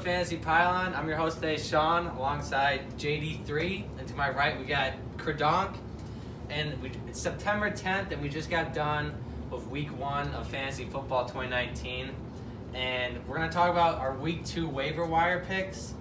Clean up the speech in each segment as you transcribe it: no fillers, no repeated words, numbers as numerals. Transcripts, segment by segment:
Fantasy Pylon. I'm your host today, Sean, alongside JD3. And to my right, we got Kradonk. And it's September 10th, and we just got done with Week 1 of Fantasy Football 2019. And we're going to talk about our Week 2 waiver wire picks.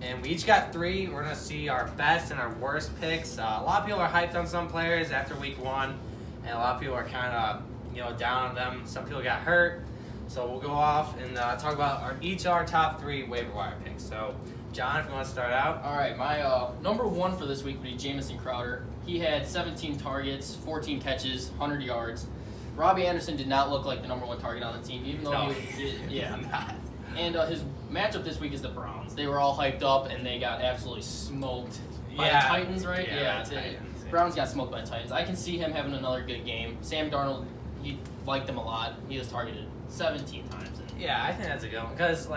And we each got 3. We're going to see our best and our worst picks. A lot of people are hyped on some players after Week 1, and a lot of people are kind of down on them. Some people got hurt. So we'll go off and talk about our top 3 waiver wire picks. So, John, if you want to start out. All right, my number 1 for this week would be Jamison Crowder. He had 17 targets, 14 catches, 100 yards. Robbie Anderson did not look like the number 1 target on the team, even though And his matchup this week is the Browns. They were all hyped up, and they got absolutely smoked by the Titans, right? Titans. Browns got smoked by the Titans. I can see him having another good game. Sam Darnold, he liked him a lot. He was targeted 17 times. Yeah, I think that's a good one because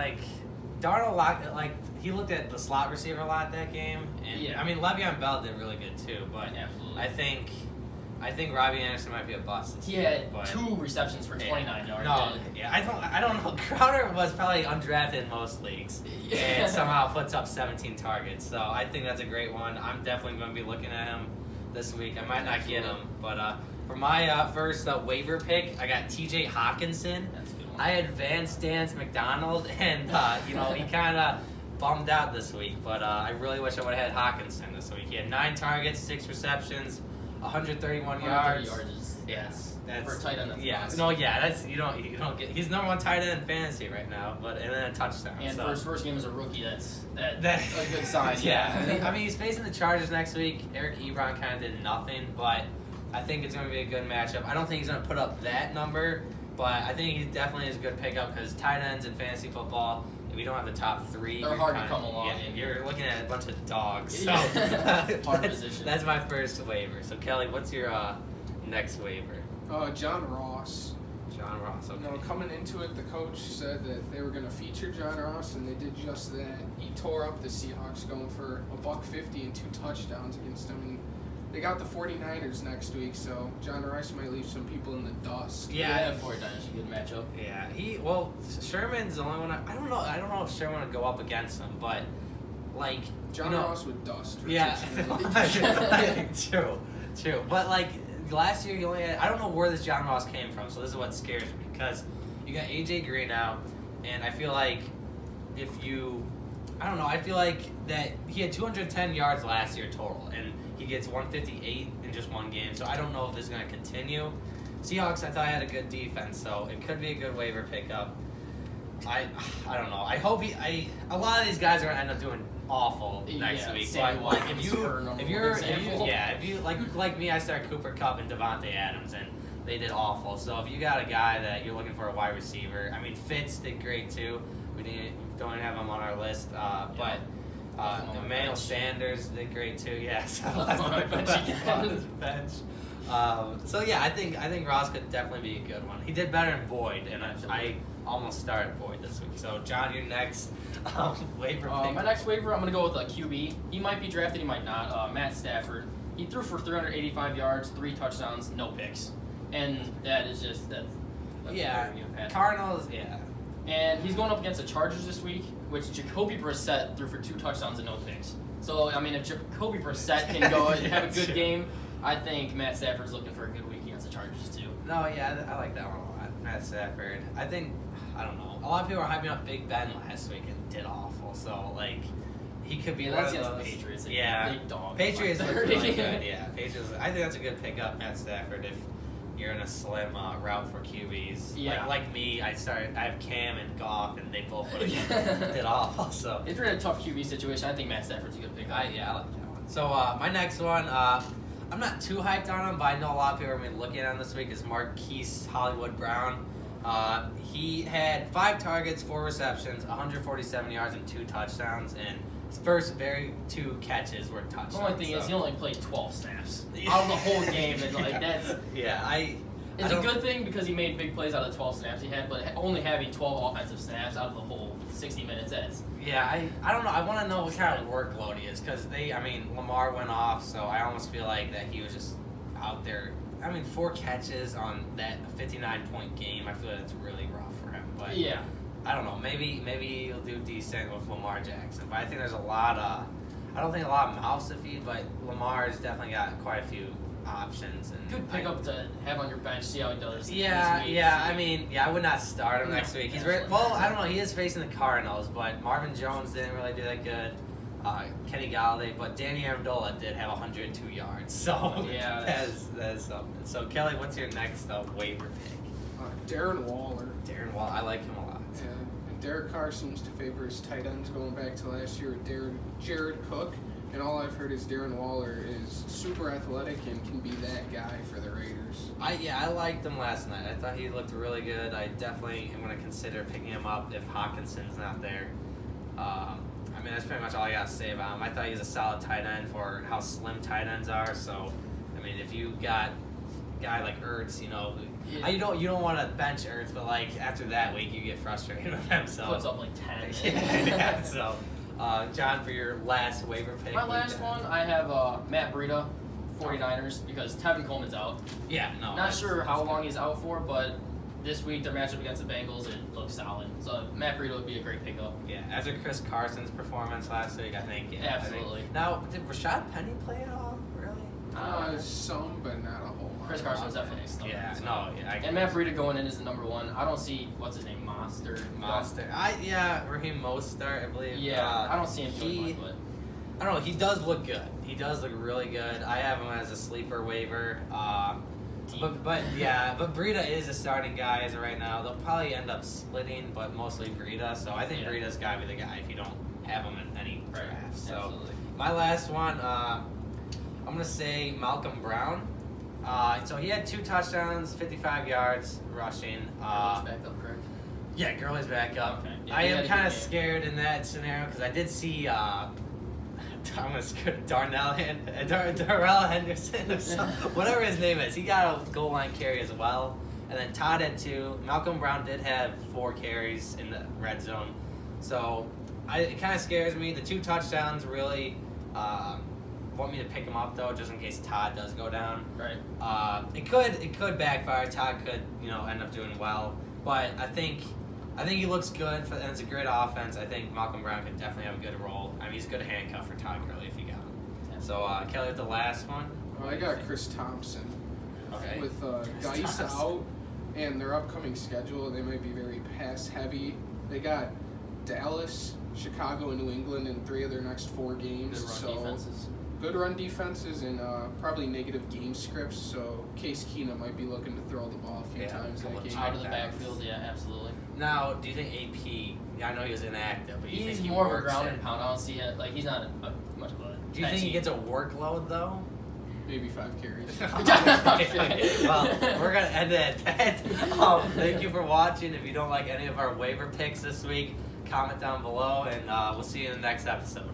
Darnold he looked at the slot receiver a lot that game, and I mean Le'Veon Bell did really good too. But absolutely. I think Robbie Anderson might be a bust. He had 2 receptions for 29 yards. I don't know. Crowder was probably undrafted in most leagues, and somehow puts up 17 targets. So I think that's a great one. I'm definitely going to be looking at him this week. I might not get him, but for my first waiver pick, I got T.J. Hawkinson. That's a good one. I had Vance Dance McDonald, and he kind of bummed out this week. But I really wish I would have had Hawkinson this week. He had 9 targets, 6 receptions, 131 yards. That's for a tight end. That's you don't get. He's number 1 tight end in fantasy right now, and then a touchdown. And for his first game as a rookie, that's a good sign. I mean, he's facing the Chargers next week. Eric Ebron kind of did nothing, but I think it's going to be a good matchup. I don't think he's going to put up that number, but I think he definitely is a good pickup because tight ends in fantasy football, if you don't have the top 3, they're hard to come along. You're looking at a bunch of dogs. So hard position. That's my first waiver. So Kelly, what's your next waiver? John Ross. John Ross. Okay. Coming into it, the coach said that they were going to feature John Ross, and they did just that. He tore up the Seahawks, going for $150 and 2 touchdowns against them. And they got the 49ers next week, so John Ross might leave some people in the dust. Yeah, 49ers is a good matchup. Yeah, Sherman's the only one. I don't know if Sherman would go up against him, but John Ross would dust. Yeah, true. But last year he only had, I don't know where this John Ross came from, so this is what scares me because you got AJ Green out, and I feel like I feel like that he had 210 yards last year total, and he gets 158 in just one game, so I don't know if this is going to continue. Seahawks, I thought had a good defense, so it could be a good waiver pickup. I don't know. I hope a lot of these guys are going to end up doing awful next week. But if you like me, I started Cooper Kupp and Devontae Adams, and they did awful. So if you got a guy that you're looking for a wide receiver, I mean Fitz did great too. We don't have him on our list, but Emmanuel Sanders did great too. Yeah, so on his bench. I think Ross could definitely be a good one. He did better than Boyd, and I almost started Boyd this week. So John, your next waiver pick. My next waiver, I'm gonna go with a QB. He might be drafted, he might not. Matt Stafford. He threw for 385 yards, 3 touchdowns, no picks, and that's Cardinals. And he's going up against the Chargers this week, which Jacoby Brissett threw for 2 touchdowns and no picks. So, I mean, if Jacoby Brissett can go and have a good game, I think Matt Stafford's looking for a good week against the Chargers, too. No, yeah, I like that one a lot. Matt Stafford. I don't know. A lot of people are hyping up Big Ben last week and did awful. So, he could be one of those. The Patriots. Big dog. Patriots look really good. Yeah, Patriots. I think that's a good pickup, Matt Stafford, if you're in a slim route for QBs. Yeah. Like me, I have Cam and Goff, and they both did awful. So if you're in a tough QB situation, I think Matt Stafford's a good pickup. I like that one. So my next one, I'm not too hyped on him, but I know a lot of people are going to be looking at him this week, is Marquise Hollywood Brown. He had 5 targets, 4 receptions, 147 yards, and 2 touchdowns, and his first 2 catches were touchdowns. The only thing is, he only played 12 snaps out of the whole game, and that's It's a good thing because he made big plays out of the 12 snaps he had, but only having 12 offensive snaps out of the whole 60 minutes, I don't know. I want to know what kind of workload he is because Lamar went off, so I almost feel like that he was just out there. 4 catches on that 59-point game. I feel like that's really rough for him. But yeah. I don't know. Maybe he'll do decent with Lamar Jackson, but I think there's a lot of. I don't think a lot of mouths to feed, but Lamar's definitely got quite a few options. And good pickup to have on your bench. See how he does. Yeah, this week. yeah. I mean, yeah, I would not start him next week. He's absolutely. well. I don't know. He is facing the Cardinals, but Marvin Jones didn't really do that good. Kenny Galladay, but Danny Amendola did have 102 yards. So yeah, that's something. So Kelly, what's your next waiver pick? Darren Waller. Darren Waller, I like him a lot. Yeah. And Derek Carr seems to favor his tight ends going back to last year with Jared Cook. And all I've heard is Darren Waller is super athletic and can be that guy for the Raiders. I liked him last night. I thought he looked really good. I definitely am going to consider picking him up if Hawkinson's not there. I mean, that's pretty much all I got to say about him. I thought he was a solid tight end for how slim tight ends are. So, I mean, if you got a guy like Ertz, you know, Yeah. you don't want to bench Ertz, but like after that week, you get frustrated with him. So Puts up like 10. yeah. So, John, for your last waiver pick. My last one, I have Matt Breida, 49ers, because Tevin Coleman's out. Yeah, no. Not sure how long he's out for, but this week their matchup against the Bengals, it looks solid. So Matt Breida would be a great pickup. Yeah, after Chris Carson's performance last week, I think. Yeah, Absolutely. I think. Now, did Rashad Penny play at all? Really? Some, but not a whole lot. Chris Carson's definitely a star. Yeah, so. no. Yeah, And Matt Breida going in is the number one. I don't see, what's his name, Monster. Raheem Mostert, I believe. Yeah, I don't see him doing much, but. I don't know. He does look good. He does look really good. I have him as a sleeper waiver. But Breida is a starting guy as of right now. They'll probably end up splitting, but mostly Breida. So I think Breida's got to be the guy if you don't have him in any draft. So Absolutely. my last one, I'm gonna say Malcolm Brown. So he had 2 touchdowns, 55 yards rushing. Back up, correct? Yeah, Gurley's back up. Okay. Yeah, I he had am a kind good of game. scared in that scenario because I did see Darrell Henderson or whatever his name is. He got a goal line carry as well. And then Todd had 2. Malcolm Brown did have 4 carries in the red zone. So it kind of scares me. The 2 touchdowns really want me to pick him up, though, just in case Todd does go down. Right. It could backfire. Todd could, end up doing well. But I think he looks good, and it's a great offense. I think Malcolm Brown could definitely have a good role. I mean, he's a good handcuff for Todd Gurley if you got him. Yeah. So, Kelly, with the last one. I got Chris Thompson. Okay. With Dice out and their upcoming schedule, they might be very pass heavy. They got Dallas, Chicago, and New England in 3 of their next 4 games. Good run defenses. Good run defenses and probably negative game scripts. So Case Keenum might be looking to throw the ball a few times that game. Out of the backfield, yeah, absolutely. Now, do you think AP? I know he was inactive, but you He's think he more of a works ground it? and pound. I don't see it. Like he's not much of a. Do you think he gets a workload though? Maybe 5 carries. Okay. Well, we're gonna end it at that. Thank you for watching. If you don't like any of our waiver picks this week, comment down below, and we'll see you in the next episode.